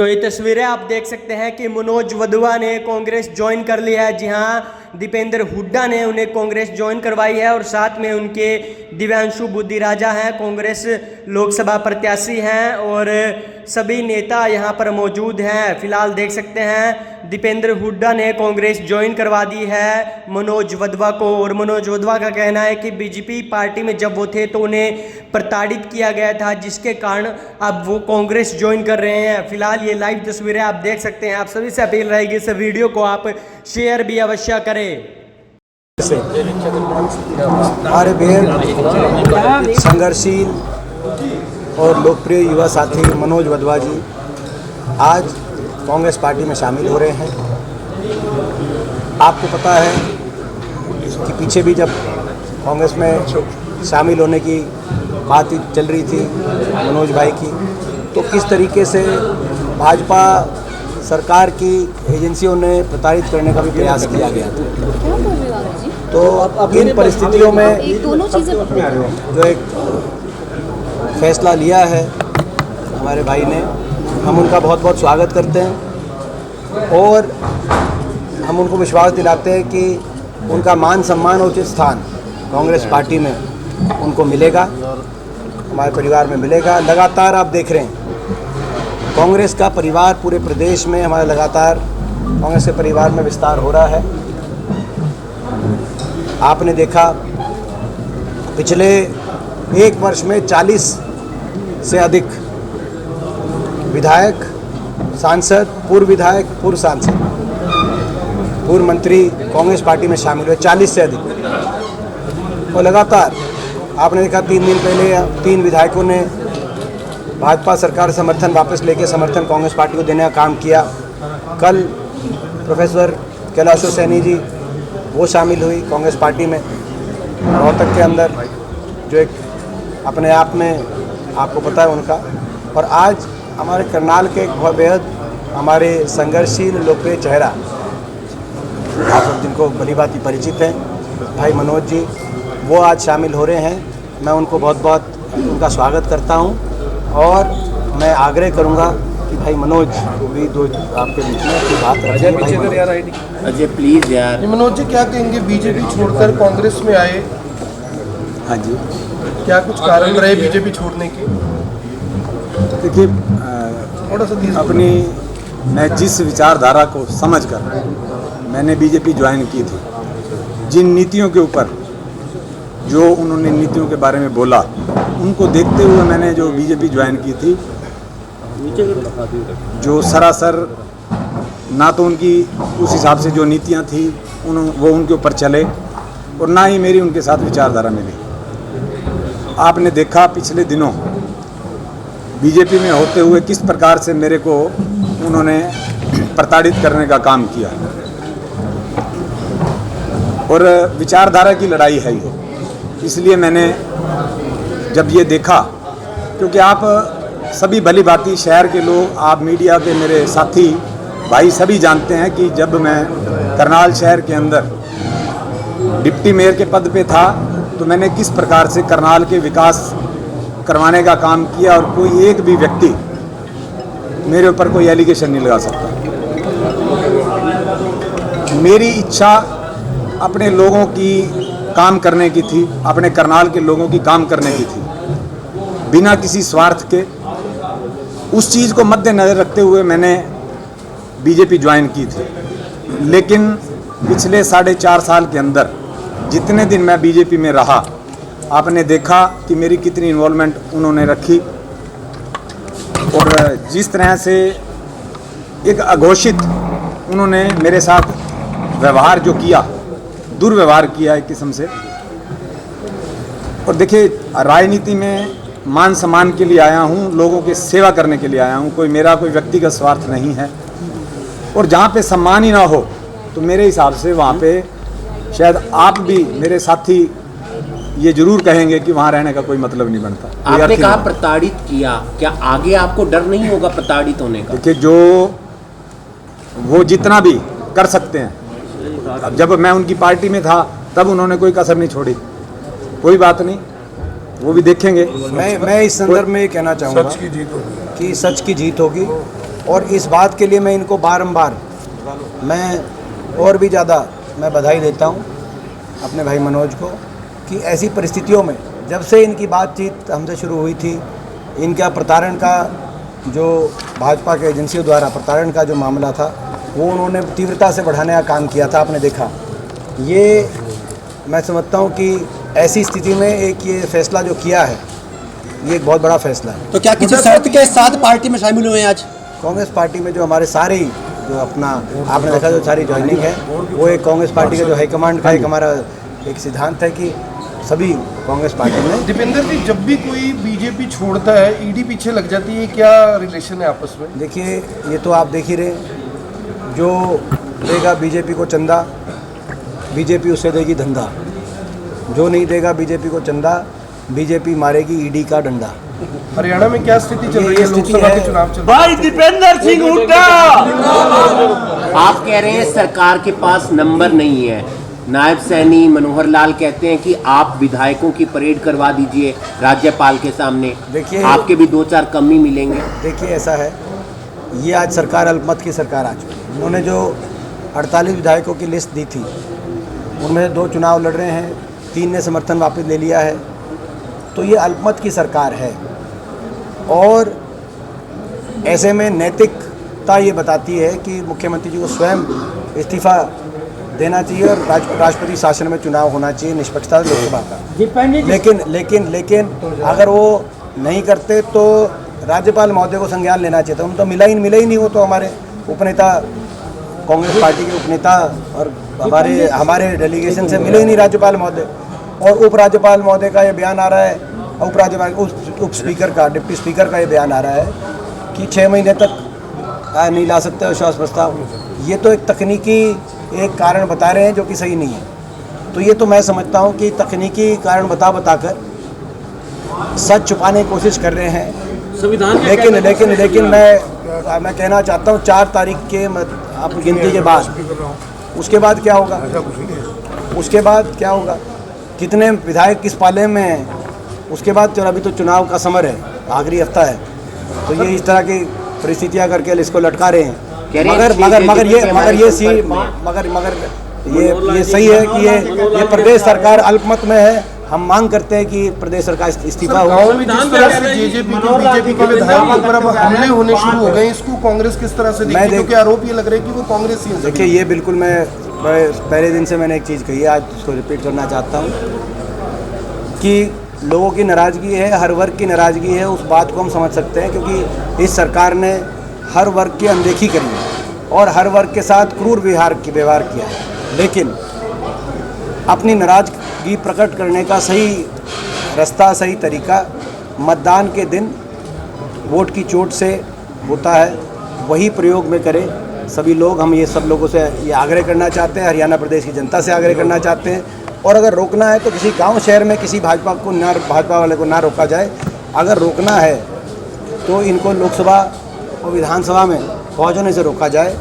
तो ये तस्वीरें आप देख सकते हैं कि मनोज वधवा ने कांग्रेस ज्वाइन कर लिया है। जी हाँ, दीपेंद्र हुड्डा ने उन्हें कांग्रेस ज्वाइन करवाई है और साथ में उनके दिव्यांशु बुद्धिराजा हैं, कांग्रेस लोकसभा प्रत्याशी हैं और सभी नेता यहां पर मौजूद हैं। फिलहाल देख सकते हैं दीपेंद्र हुड्डा ने कांग्रेस ज्वाइन करवा दी है मनोज वधवा को। और मनोज वधवा का कहना है कि बीजेपी पार्टी में जब वो थे तो उन्हें प्रताड़ित किया गया था, जिसके कारण अब वो कांग्रेस ज्वाइन कर रहे हैं। फिलहाल ये लाइव तस्वीरें आप देख सकते हैं। आप सभी से अपील रहेगी इस वीडियो को आप शेयर भी अवश्य करें। हमारे बेहद संघर्षशील और लोकप्रिय युवा साथी मनोज वधवा जी आज कांग्रेस पार्टी में शामिल हो रहे हैं। आपको पता है कि पीछे भी जब कांग्रेस में शामिल होने की बात चल रही थी मनोज भाई की, तो किस तरीके से भाजपा सरकार की एजेंसियों ने प्रताड़ित करने का भी प्रयास किया गया था। तो इन परिस्थितियों में जो एक फैसला लिया है हमारे भाई ने, हम उनका बहुत बहुत स्वागत करते हैं और हम उनको विश्वास दिलाते हैं कि उनका मान सम्मान और उचित स्थान कांग्रेस पार्टी में उनको मिलेगा, हमारे परिवार में मिलेगा। लगातार आप देख रहे हैं कांग्रेस का परिवार पूरे प्रदेश में हमारा लगातार कांग्रेस के परिवार में विस्तार हो रहा है। आपने देखा पिछले एक वर्ष में 40 से अधिक विधायक, सांसद, पूर्व विधायक, पूर्व सांसद, पूर्व मंत्री कांग्रेस पार्टी में शामिल हुए, 40 से अधिक। और लगातार आपने देखा 3 दिन पहले 3 विधायकों ने भाजपा सरकार समर्थन वापस लेके समर्थन कांग्रेस पार्टी को देने का काम किया। कल प्रोफेसर कैलाश सैनी जी वो शामिल हुई कांग्रेस पार्टी में रोहतक के अंदर, जो एक अपने आप में आपको पता है उनका। और आज हमारे करनाल के एक बहुत बेहद हमारे संघर्षशील लोकप्रिय चेहरा, आप सब जिनको भली भांति परिचित हैं, भाई मनोज जी, वो आज शामिल हो रहे हैं। मैं उनको बहुत बहुत उनका स्वागत करता हूं और मैं आग्रह करूंगा कि भाई मनोज भी दो आपके बीच में कोई बात रखिए। अजय प्लीज यार। मनोज जी क्या कहेंगे, बीजेपी छोड़कर कांग्रेस में आए? हाँ जी, क्या कुछ कारण रहे बीजेपी छोड़ने के? देखिए, अपनी मैं जिस विचारधारा को समझकर मैंने बीजेपी ज्वाइन की थी, जिन नीतियों के ऊपर जो उन्होंने नीतियों के बारे में बोला, उनको देखते हुए मैंने जो बीजेपी ज्वाइन की थी, जो सरासर ना तो उनकी उस हिसाब से जो नीतियां थी वो उनके ऊपर चले और ना ही मेरी उनके साथ विचारधारा मिली। आपने देखा पिछले दिनों बीजेपी में होते हुए किस प्रकार से मेरे को उन्होंने प्रताड़ित करने का काम किया। और विचारधारा की लड़ाई है ये, इसलिए मैंने जब ये देखा, क्योंकि आप सभी भली भांति शहर के लोग, आप मीडिया के मेरे साथी भाई सभी जानते हैं कि जब मैं करनाल शहर के अंदर डिप्टी मेयर के पद पे था तो मैंने किस प्रकार से करनाल के विकास करवाने का काम किया और कोई एक भी व्यक्ति मेरे ऊपर कोई एलिगेशन नहीं लगा सकता। मेरी इच्छा अपने लोगों की काम करने की थी, अपने करनाल के लोगों की काम करने की थी, बिना किसी स्वार्थ के। उस चीज़ को मद्देनज़र रखते हुए मैंने बीजेपी ज्वाइन की थी। लेकिन पिछले 4.5 साल के अंदर जितने दिन मैं बीजेपी में रहा, आपने देखा कि मेरी कितनी इन्वॉल्वमेंट उन्होंने रखी और जिस तरह से एक अघोषित उन्होंने मेरे साथ व्यवहार जो किया, दुर्व्यवहार किया एक किस्म से। और देखिए, राजनीति में मान सम्मान के लिए आया हूँ, लोगों की सेवा करने के लिए आया हूँ, कोई मेरा कोई व्यक्तिगत स्वार्थ नहीं है। और जहाँ पे सम्मान ही ना हो तो मेरे हिसाब से वहाँ पे शायद आप भी मेरे साथी ये जरूर कहेंगे कि वहाँ रहने का कोई मतलब नहीं बनता। आपने कहा प्रताड़ित किया, क्या आगे आपको डर नहीं होगा प्रताड़ित होने का? देखिए, जो वो जितना भी कर सकते हैं, अब जब मैं उनकी पार्टी में था तब उन्होंने कोई कसर नहीं छोड़ी, कोई बात नहीं, वो भी देखेंगे। मैं इस संदर्भ में ये कहना चाहूँगा कि सच की जीत होगी और इस बात के लिए मैं इनको बारंबार मैं और भी ज़्यादा मैं बधाई देता हूँ अपने भाई मनोज को कि ऐसी परिस्थितियों में जब से इनकी बातचीत हमसे शुरू हुई थी, इनका प्रताड़न का जो भाजपा के एजेंसियों द्वारा प्रताड़न का जो मामला था वो उन्होंने तीव्रता से बढ़ाने का काम किया था। आपने देखा, ये मैं समझता हूँ कि ऐसी स्थिति में एक ये फैसला जो किया है ये एक बहुत बड़ा फैसला है। तो क्या किसी शर्त के साथ पार्टी में शामिल हुए हैं आज? कांग्रेस पार्टी में जो हमारे सारे ही जो अपना आपने देखा जो सारी ज्वाइनिंग है वो एक कांग्रेस पार्टी का जो हाईकमांड का एक हमारा एक सिद्धांत है कि सभी कांग्रेस पार्टी में। दीपेंद्र जी, जब भी कोई बीजेपी छोड़ता है ईडी पीछे लग जाती है, क्या रिलेशन है आपस में? देखिए, ये तो आप देख ही रहे, जो देगा बीजेपी को चंदा बीजेपी उससे देगी धंधा, जो नहीं देगा बीजेपी को चंदा बीजेपी मारेगी ईडी का डंडा। हरियाणा में क्या स्थिति चल रही है? स्थिति लोकसभा है। के चुनाव चल रहे भाई दीपेंद्र सिंह हुड्डा आप कह रहे हैं सरकार के पास नंबर नहीं है। नायब सैनी मनोहर लाल कहते हैं कि आप विधायकों की परेड करवा दीजिए राज्यपाल के सामने, देखिए, आपके भी 2-4 कम ही मिलेंगे। देखिए, ऐसा है, ये आज सरकार अल्पमत की सरकार आ चुकी है। उन्होंने जो 48 विधायकों की लिस्ट दी थी उनमें से 2 चुनाव लड़ रहे हैं, 3 ने समर्थन वापस ले लिया है, तो ये अल्पमत की सरकार है। और ऐसे में नैतिकता ये बताती है कि मुख्यमंत्री जी को स्वयं इस्तीफा देना चाहिए और राष्ट्रपति शासन में चुनाव होना चाहिए निष्पक्षता लोकसभा का। लेकिन अगर वो नहीं करते तो राज्यपाल महोदय को संज्ञान लेना चाहिए था। उनको तो मिला ही नहीं, वो तो हमारे उपनेता कांग्रेस पार्टी के उपनेता और हमारे डेलीगेशन से मिले ही नहीं राज्यपाल महोदय। और उपराज्यपाल महोदय का ये बयान आ रहा है, उपराज्यपाल उप स्पीकर का डिप्टी स्पीकर का ये बयान आ रहा है कि 6 महीने तक नहीं ला सकते अविश्वास प्रस्ताव। ये तो एक तकनीकी एक कारण बता रहे हैं जो कि सही नहीं है। तो ये तो मैं समझता हूँ कि तकनीकी कारण बताकर सच छुपाने की कोशिश कर रहे हैं। लेकिन मैं कहना चाहता हूँ 4 तारीख के आप गिनती के बाद उसके बाद क्या होगा, कितने विधायक किस पाले में हैं, उसके बाद अभी तो चुनाव का समर है, आखिरी हफ्ता है, तो ये इस तरह की परिस्थितियाँ करके इसको लटका रहे हैं। मगर ये सही है कि ये प्रदेश सरकार अल्पमत में है। हम मांग करते हैं कि प्रदेश सरकार इस्तीफा हो। गाँव में जिस तरह से बीजेपी के विधायकों पर अब हमले होने शुरू हो गए, इसको कांग्रेस किस तरह से देखती है? क्योंकि आरोप ये लग रहे हैं कि वो कांग्रेस ही है। देखिए, ये बिल्कुल मैं पहले दिन से मैंने एक चीज़ कही है, आज उसको रिपीट करना चाहता हूँ कि लोगों की नाराज़गी है, हर वर्ग की नाराज़गी है। उस बात को हम समझ सकते हैं क्योंकि इस सरकार ने हर वर्ग की अनदेखी करी है और हर वर्ग के साथ क्रूर व्यवहार किया है। लेकिन अपनी नाराज़गी प्रकट करने का सही रास्ता, सही तरीका मतदान के दिन वोट की चोट से होता है, वही प्रयोग में करें सभी लोग। हम ये सब लोगों से ये आग्रह करना चाहते हैं, हरियाणा प्रदेश की जनता से आग्रह करना चाहते हैं। और अगर रोकना है तो किसी गांव शहर में किसी भाजपा वाले को ना रोका जाए। अगर रोकना है तो इनको लोकसभा और विधानसभा में पहुंचने से रोका जाए।